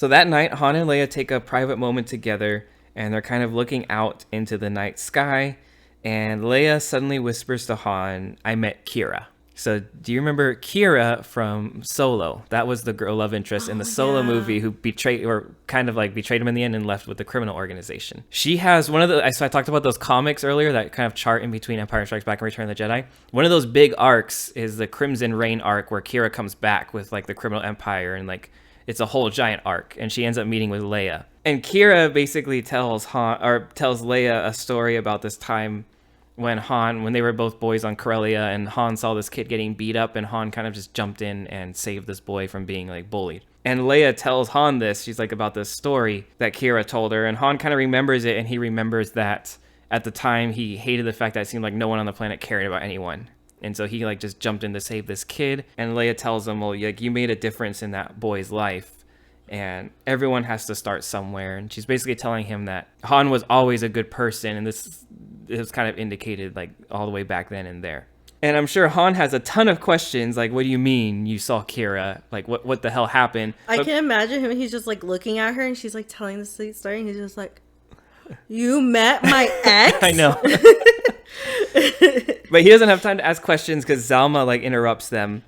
So that night, Han and Leia take a private moment together, and they're kind of looking out into the night sky. And Leia suddenly whispers to Han, "I met Qi'ra." So do you remember Qi'ra from Solo? That was the girl love interest in the Solo movie who betrayed, or kind of like betrayed him in the end and left with the criminal organization. She has one of the, so I talked about those comics earlier, that kind of chart in between Empire Strikes Back and Return of the Jedi. One of those big arcs is the Crimson Reign arc, where Qi'ra comes back with like the criminal empire, and like it's a whole giant arc, and she ends up meeting with Leia. And Qi'ra basically tells Leia a story about this time when they were both boys on Corellia, and Han saw this kid getting beat up, and Han kind of just jumped in and saved this boy from being like bullied. And Leia tells Han this, she's like, about this story that Qi'ra told her, and Han kind of remembers it, and he remembers that at the time he hated the fact that it seemed like no one on the planet cared about anyone. And so he like just jumped in to save this kid, and Leia tells him, well, like, you made a difference in that boy's life, and everyone has to start somewhere. And she's basically telling him that Han was always a good person, and this it was kind of indicated like all the way back then and there. And I'm sure Han has a ton of questions, like, what do you mean you saw Qi'ra? Like, what the hell happened? I can imagine him, he's just like looking at her, and she's like telling the sweet story, and he's just like, you met my ex? I know. But he doesn't have time to ask questions because Zalma like interrupts them.